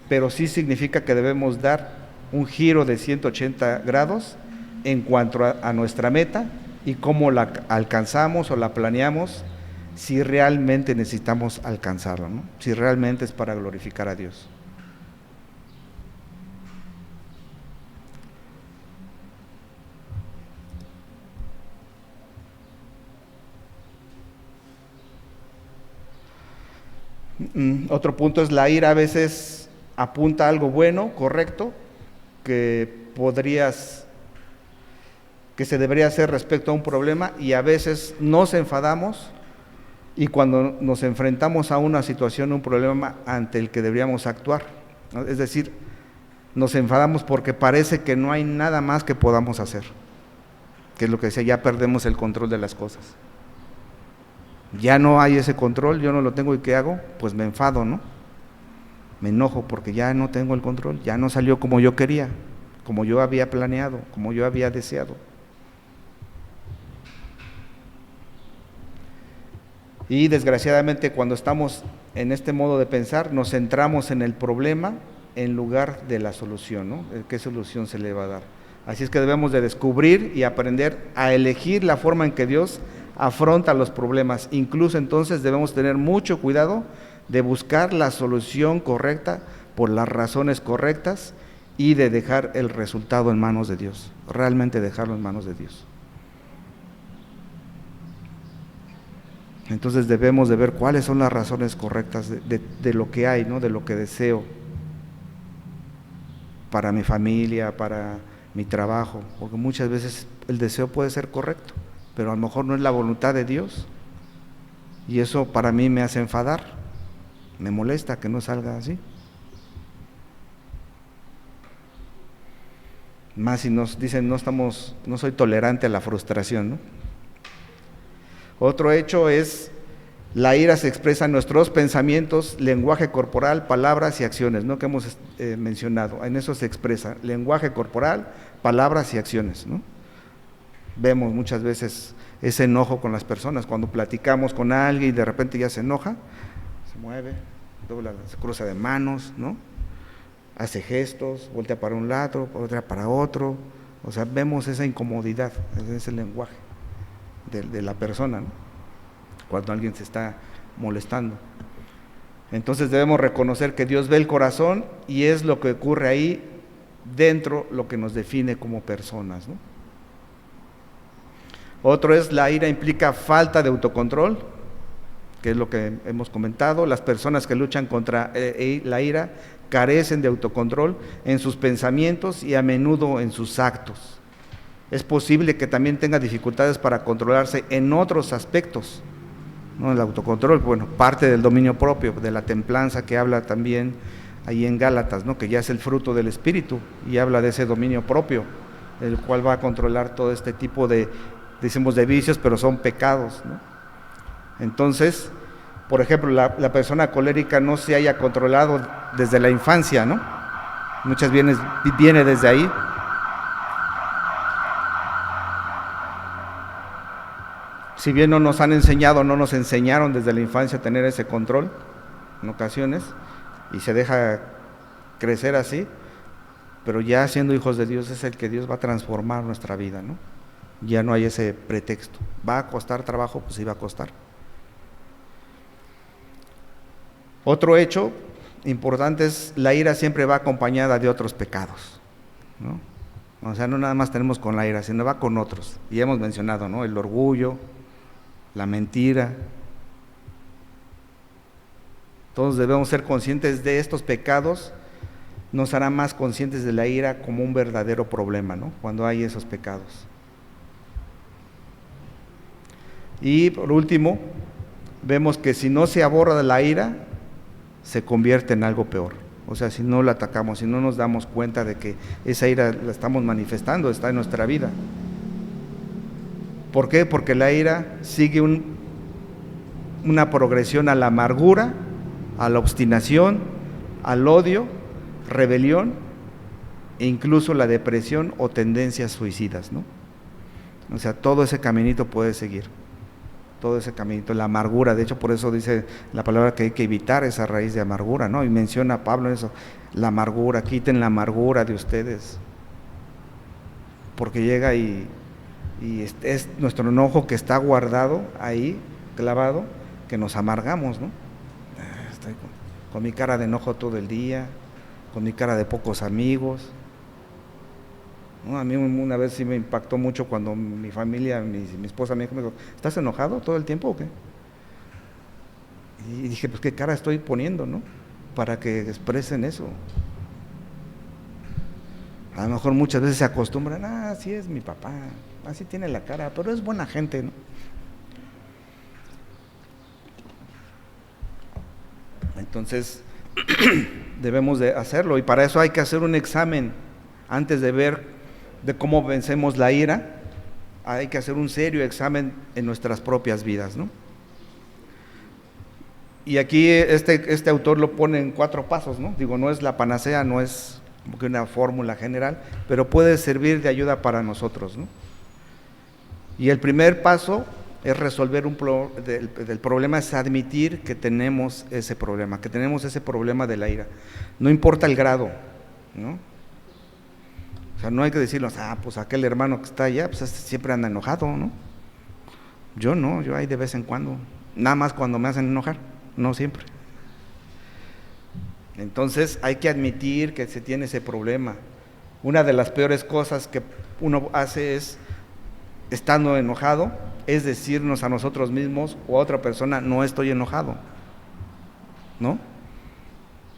pero sí significa que debemos dar un giro de 180 grados en cuanto a nuestra meta y cómo la alcanzamos o la planeamos, si realmente necesitamos alcanzarla, ¿no? Si realmente es para glorificar a Dios. Otro punto es la ira a veces apunta a algo bueno, correcto, que podrías que se debería hacer respecto a un problema, y a veces nos enfadamos, y cuando nos enfrentamos a una situación, un problema ante el que deberíamos actuar, ¿no? Es decir, nos enfadamos porque parece que no hay nada más que podamos hacer, que es lo que decía, ya perdemos el control de las cosas. Ya no hay ese control, yo no lo tengo, ¿y qué hago? Pues me enfado, ¿no? Me enojo porque ya no tengo el control, ya no salió como yo quería, como yo había planeado, como yo había deseado. Y desgraciadamente, cuando estamos en este modo de pensar, nos centramos en el problema en lugar de la solución, ¿no? ¿Qué solución se le va a dar? Así es que debemos de descubrir y aprender a elegir la forma en que Dios afronta los problemas. Incluso entonces debemos tener mucho cuidado de buscar la solución correcta por las razones correctas y de dejar el resultado en manos de Dios, realmente dejarlo en manos de Dios. Entonces debemos de ver cuáles son las razones correctas de lo que hay, ¿no? De lo que deseo para mi familia, para mi trabajo, porque muchas veces el deseo puede ser correcto, pero a lo mejor no es la voluntad de Dios, y eso para mí me hace enfadar, me molesta que no salga así. Más si nos dicen no soy tolerante a la frustración, ¿no? Otro hecho es, la ira se expresa en nuestros pensamientos, lenguaje corporal, palabras y acciones, ¿no? Que hemos mencionado, en eso se expresa, lenguaje corporal, palabras y acciones, ¿no? Vemos muchas veces ese enojo con las personas, cuando platicamos con alguien y de repente ya se enoja, se mueve, dobla, se cruza de manos, ¿no? Hace gestos, voltea para un lado, voltea para otro, o sea, vemos esa incomodidad, ese lenguaje de la persona, ¿no? Cuando alguien se está molestando. Entonces debemos reconocer que Dios ve el corazón y es lo que ocurre ahí dentro lo que nos define como personas, ¿no? Otro es, la ira implica falta de autocontrol, que es lo que hemos comentado. Las personas que luchan contra la ira carecen de autocontrol en sus pensamientos y a menudo en sus actos. Es posible que también tenga dificultades para controlarse en otros aspectos, ¿no? El autocontrol, bueno, parte del dominio propio, de la templanza que habla también ahí en Gálatas, ¿no? Que ya es el fruto del Espíritu y habla de ese dominio propio, el cual va a controlar todo este tipo de, decimos, de vicios, pero son pecados, ¿no? Entonces, por ejemplo, la persona colérica no se haya controlado desde la infancia, ¿no? Muchas veces viene desde ahí. Si bien no nos han enseñado, no nos enseñaron desde la infancia a tener ese control en ocasiones, y se deja crecer así, pero ya siendo hijos de Dios es el que Dios va a transformar nuestra vida, ¿no? Ya no hay ese pretexto. ¿Va a costar trabajo? Pues sí va a costar. Otro hecho importante es, la ira siempre va acompañada de otros pecados, ¿no? O sea, no nada más tenemos con la ira, sino va con otros. Y hemos mencionado, ¿no? El orgullo, la mentira. Todos debemos ser conscientes de estos pecados, nos hará más conscientes de la ira como un verdadero problema, ¿no? Cuando hay esos pecados. Y por último, vemos que si no se aborda la ira, se convierte en algo peor. O sea, si no la atacamos, si no nos damos cuenta de que esa ira la estamos manifestando, está en nuestra vida. ¿Por qué? Porque la ira sigue una progresión a la amargura, a la obstinación, al odio, rebelión e incluso la depresión o tendencias suicidas, ¿no? O sea, todo ese caminito puede seguir, todo ese caminito, la amargura. De hecho, por eso dice la palabra que hay que evitar esa raíz de amargura, ¿no? Y menciona Pablo eso, la amargura, quiten la amargura de ustedes, porque llega y es nuestro enojo que está guardado ahí, clavado, que nos amargamos, ¿no? Estoy con mi cara de enojo todo el día, con mi cara de pocos amigos, ¿no? A mí una vez sí me impactó mucho cuando mi familia, mi esposa me dijo, ¿estás enojado todo el tiempo o qué? Y dije, pues qué cara estoy poniendo, ¿no? Para que expresen eso. A lo mejor muchas veces se acostumbran, así es mi papá, así tiene la cara, pero es buena gente, ¿no? Entonces, debemos de hacerlo, y para eso hay que hacer un examen antes de ver de cómo vencemos la ira. Hay que hacer un serio examen en nuestras propias vidas, ¿no? Y aquí este autor lo pone en 4 pasos, ¿no? Digo, no es la panacea, no es como que una fórmula general, pero puede servir de ayuda para nosotros, ¿no? Y el primer paso es resolver del problema, es admitir que tenemos ese problema de la ira. No importa el grado, ¿no? O sea, no hay que decirnos, pues aquel hermano que está allá, pues siempre anda enojado, ¿no? Yo no, yo ahí de vez en cuando, nada más cuando me hacen enojar, no siempre. Entonces hay que admitir que se tiene ese problema. Una de las peores cosas que uno hace es, estando enojado, es decirnos a nosotros mismos o a otra persona, no estoy enojado, ¿no?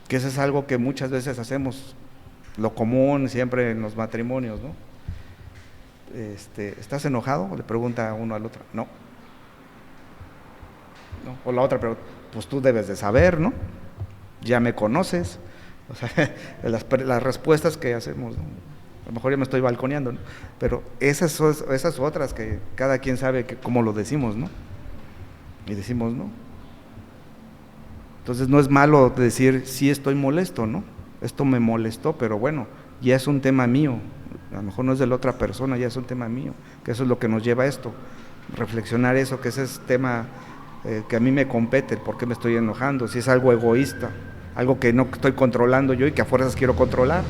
Que eso es algo que muchas veces hacemos, lo común siempre en los matrimonios, ¿no? ¿Estás enojado? Le pregunta uno al otro, no. O la otra pregunta, pues tú debes de saber, ¿no? Ya me conoces. O sea, las respuestas que hacemos, ¿no? A lo mejor ya me estoy balconeando, ¿no? Pero esas otras que cada quien sabe cómo lo decimos, ¿no? Y decimos, ¿no? Entonces no es malo decir, sí estoy molesto, ¿no? Esto me molestó, pero bueno, ya es un tema mío. A lo mejor no es de la otra persona, ya es un tema mío. Que eso es lo que nos lleva a esto. Reflexionar eso, que ese es tema que a mí me compete, por qué me estoy enojando, si es algo egoísta, algo que no estoy controlando yo y que a fuerzas quiero controlar,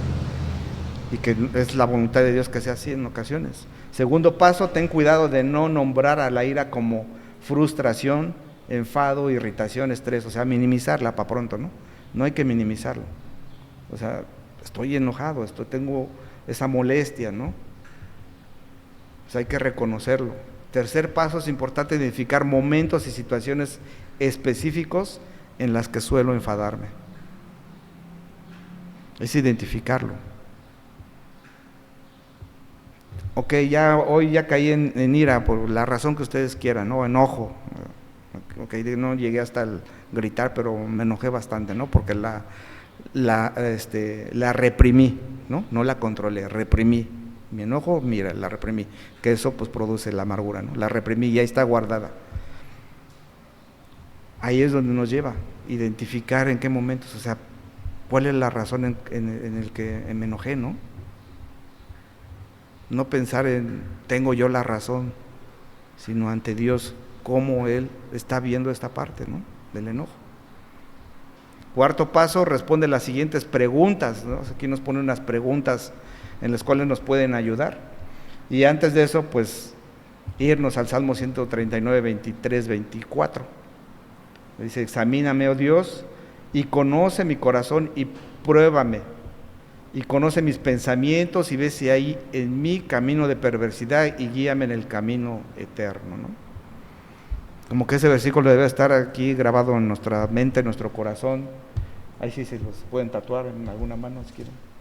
y que es la voluntad de Dios que sea así en ocasiones. Segundo paso, ten cuidado de no nombrar a la ira como frustración, enfado, irritación, estrés, o sea, minimizarla para pronto, ¿no? No hay que minimizarlo. O sea, estoy enojado, tengo esa molestia, ¿no? O sea, hay que reconocerlo. Tercer paso, es importante identificar momentos y situaciones específicos en las que suelo enfadarme. Es identificarlo. Ok, hoy ya caí en ira por la razón que ustedes quieran, ¿no? Enojo. Ok, no llegué hasta el gritar, pero me enojé bastante, ¿no? Porque la reprimí, ¿no? No la controlé, reprimí. Mi enojo, mira, la reprimí, que eso pues produce la amargura, ¿no? La reprimí y ahí está guardada. Ahí es donde nos lleva, identificar en qué momentos, o sea, cuál es la razón en el que me enojé, ¿no? No pensar en tengo yo la razón, sino ante Dios, cómo Él está viendo esta parte, ¿no? Del enojo. Cuarto paso, responde las siguientes preguntas, ¿no? Aquí nos pone unas preguntas en las cuales nos pueden ayudar. Y antes de eso, pues, irnos al Salmo 139, 23, 24. Dice, examíname, oh Dios, y conoce mi corazón y pruébame, y conoce mis pensamientos y ve si hay en mí camino de perversidad y guíame en el camino eterno, ¿no? Como que ese versículo debe estar aquí grabado en nuestra mente, en nuestro corazón. Ahí sí se los pueden tatuar en alguna mano si quieren.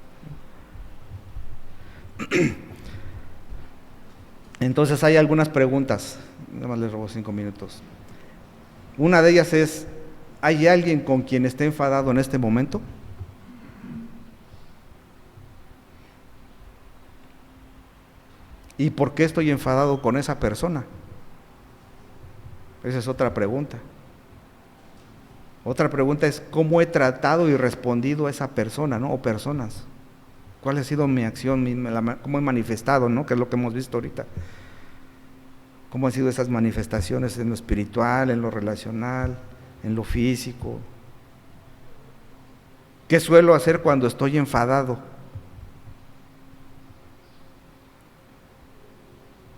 Entonces hay algunas preguntas, nada más les robo 5 minutos. Una de ellas es, ¿hay alguien con quien esté enfadado en este momento? ¿Y por qué estoy enfadado con esa persona? Esa es otra pregunta. Otra pregunta es, ¿cómo he tratado y respondido a esa persona, ¿no? O personas. ¿Cuál ha sido mi acción? ¿Cómo he manifestado, ¿no? Que es lo que hemos visto ahorita. ¿Cómo han sido esas manifestaciones en lo espiritual, en lo relacional, en lo físico? ¿Qué suelo hacer cuando estoy enfadado?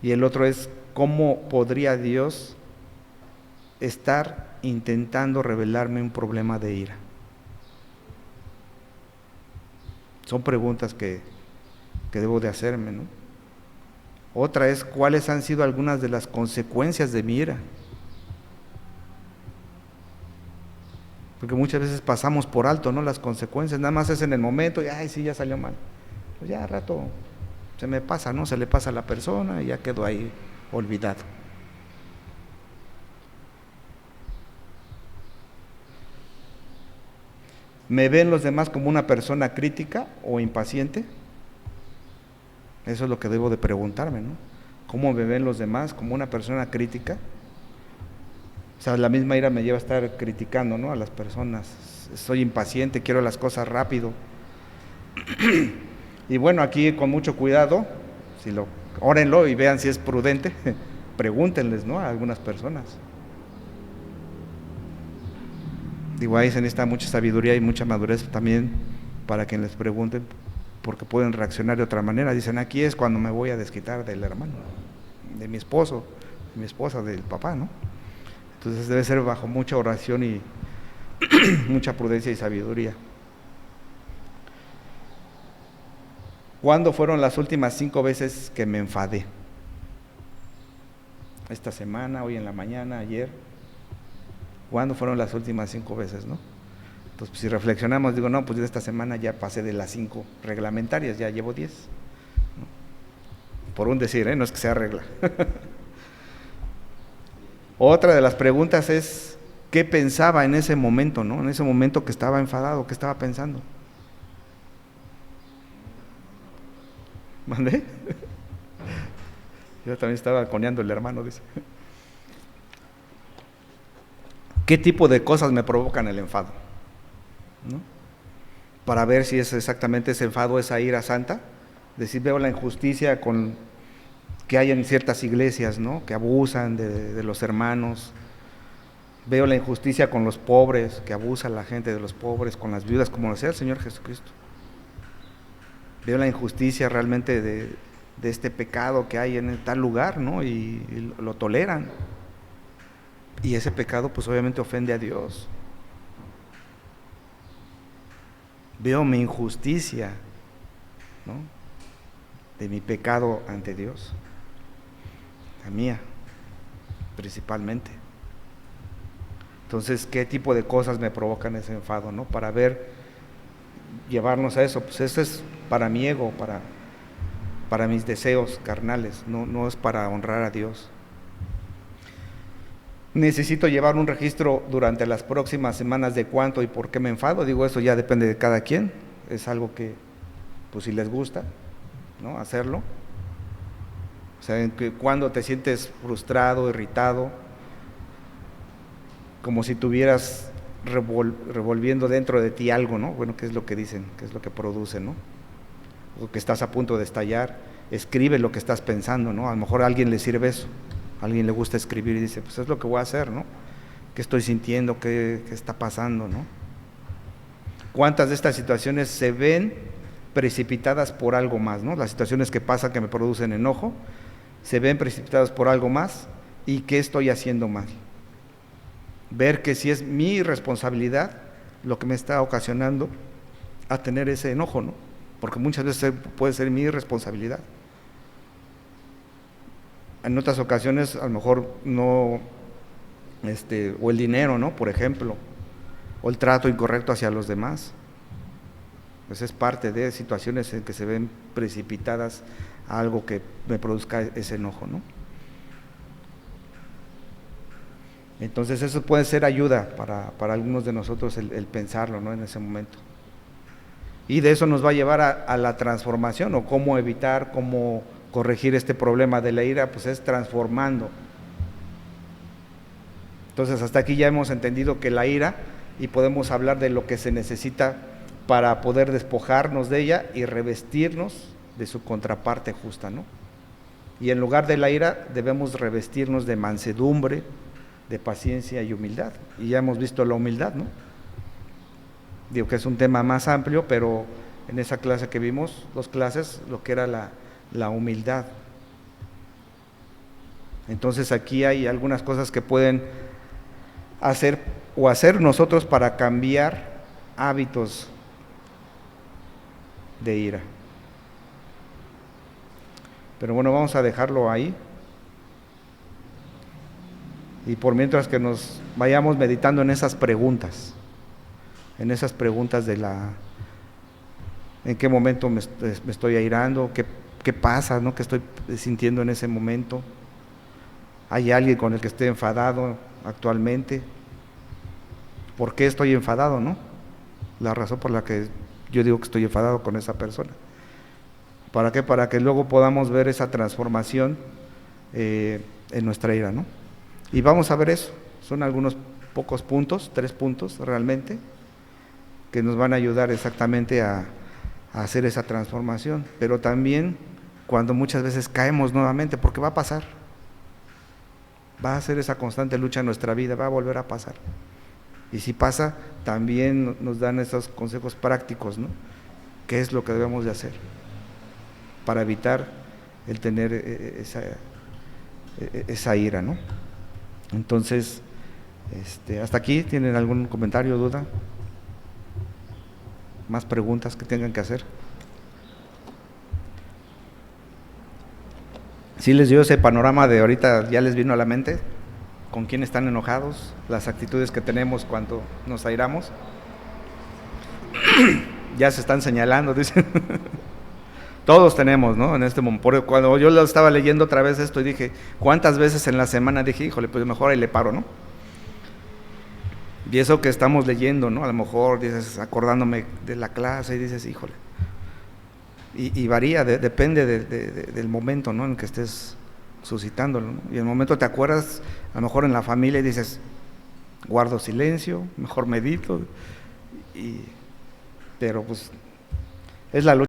Y el otro es, ¿cómo podría Dios estar intentando revelarme un problema de ira? Son preguntas que debo de hacerme, ¿no? Otra es, ¿cuáles han sido algunas de las consecuencias de mi ira? Porque muchas veces pasamos por alto, ¿no? Las consecuencias, nada más es en el momento y, ay, sí, ya salió mal. pues ya a rato se me pasa, ¿no? Se le pasa a la persona y ya quedó ahí olvidado. ¿Me ven los demás como una persona crítica o impaciente? Eso es lo que debo de preguntarme, ¿no? ¿Cómo me ven los demás? ¿Como una persona crítica? O sea, la misma ira me lleva a estar criticando, ¿no?, a las personas. Soy impaciente, quiero las cosas rápido. Y bueno, aquí con mucho cuidado, órenlo y vean si es prudente, pregúntenles, ¿no?, a algunas personas. Digo, ahí se necesita mucha sabiduría y mucha madurez también para quien les pregunten, porque pueden reaccionar de otra manera. Dicen, aquí es cuando me voy a desquitar del hermano, de mi esposo, de mi esposa, del papá, ¿no? Entonces debe ser bajo mucha oración y mucha prudencia y sabiduría. ¿Cuándo fueron las últimas 5 veces que me enfadé? Esta semana, hoy en la mañana, ayer. ¿Cuándo fueron las últimas 5 veces, no? Entonces, pues, si reflexionamos, digo, no, pues esta semana ya pasé de las 5 reglamentarias, ya llevo 10. ¿No? Por un decir, no es que sea regla. Otra de las preguntas es, ¿qué pensaba en ese momento, no? En ese momento que estaba enfadado, ¿qué estaba pensando? ¿Mandé? Yo también estaba coneando el hermano, dice. ¿Qué tipo de cosas me provocan el enfado? ¿No? Para ver si es exactamente ese enfado, esa ira santa. Decir, veo la injusticia que hay en ciertas iglesias, ¿no?, que abusan de los hermanos. Veo la injusticia con los pobres, que abusa la gente de los pobres, con las viudas, como lo hacía el Señor Jesucristo. Veo la injusticia realmente de este pecado que hay en tal lugar, ¿no?, y lo toleran. Y ese pecado pues obviamente ofende a Dios. Veo mi injusticia, ¿no?, de mi pecado ante Dios, la mía principalmente. Entonces, ¿qué tipo de cosas me provocan ese enfado, no? Para llevarnos a eso. Pues eso es para mi ego, para mis deseos carnales, no es para honrar a Dios. Necesito llevar un registro durante las próximas semanas de cuánto y por qué me enfado. Digo, eso ya depende de cada quien. Es algo que, pues si les gusta, ¿no?, hacerlo. O sea, cuando te sientes frustrado, irritado, como si tuvieras revolviendo dentro de ti algo, ¿no? Bueno, ¿qué es lo que dicen? ¿Qué es lo que producen, no? O que estás a punto de estallar. Escribe lo que estás pensando, ¿no? A lo mejor a alguien le sirve eso. A alguien le gusta escribir y dice, pues es lo que voy a hacer, ¿no? ¿Qué estoy sintiendo? ¿Qué está pasando, no? ¿Cuántas de estas situaciones se ven precipitadas por algo más, ¿no? Las situaciones que pasan que me producen enojo, se ven precipitadas por algo más. ¿Y qué estoy haciendo mal? Ver que si es mi responsabilidad lo que me está ocasionando a tener ese enojo, ¿no? Porque muchas veces puede ser mi responsabilidad. En otras ocasiones a lo mejor no, o el dinero, ¿no?, por ejemplo, o el trato incorrecto hacia los demás. Pues es parte de situaciones en que se ven precipitadas a algo que me produzca ese enojo, ¿no? Entonces eso puede ser ayuda para algunos de nosotros el pensarlo, ¿no?, en ese momento. Y de eso nos va a llevar a la transformación, o cómo evitar, cómo corregir este problema de la ira, pues es transformando. Entonces hasta aquí ya hemos entendido que la ira, y podemos hablar de lo que se necesita para poder despojarnos de ella y revestirnos de su contraparte justa, ¿no? Y en lugar de la ira debemos revestirnos de mansedumbre, de paciencia y humildad. Y ya hemos visto la humildad, ¿no? Digo que es un tema más amplio, pero en esa clase que vimos, 2 clases, lo que era la humildad. Entonces aquí hay algunas cosas que pueden hacer nosotros para cambiar hábitos de ira. Pero bueno, vamos a dejarlo ahí. Y por mientras que nos vayamos meditando en esas preguntas de en qué momento me estoy airando, qué pasa, ¿no? ¿Qué estoy sintiendo en ese momento? ¿Hay alguien con el que esté enfadado actualmente? ¿Por qué estoy enfadado, no? La razón por la que yo digo que estoy enfadado con esa persona. ¿Para qué? Para que luego podamos ver esa transformación en nuestra ira, ¿no? Y vamos a ver eso. Son algunos pocos puntos, 3 puntos realmente, que nos van a ayudar exactamente a hacer esa transformación. Pero también cuando muchas veces caemos nuevamente, porque va a pasar, va a ser esa constante lucha en nuestra vida, va a volver a pasar. Y si pasa, también nos dan esos consejos prácticos, ¿no? ¿Qué es lo que debemos de hacer para evitar el tener esa ira, ¿no? Entonces, hasta aquí, ¿tienen algún comentario, duda? ¿Más preguntas que tengan que hacer? ¿Sí les dio ese panorama de ahorita, ya les vino a la mente? ¿Con quién están enojados? Las actitudes que tenemos cuando nos airamos. Ya se están señalando, dicen. Todos tenemos, ¿no? En este momento, cuando yo lo estaba leyendo otra vez esto y dije, ¿cuántas veces en la semana dije, híjole, pues mejor ahí le paro, ¿no? Y eso que estamos leyendo, ¿no? A lo mejor dices, acordándome de la clase y dices, híjole. Y varía, depende del momento, ¿no? En que estés suscitándolo, ¿no? Y en el momento te acuerdas, a lo mejor en la familia, y dices, guardo silencio, mejor medito, pero pues es la lucha.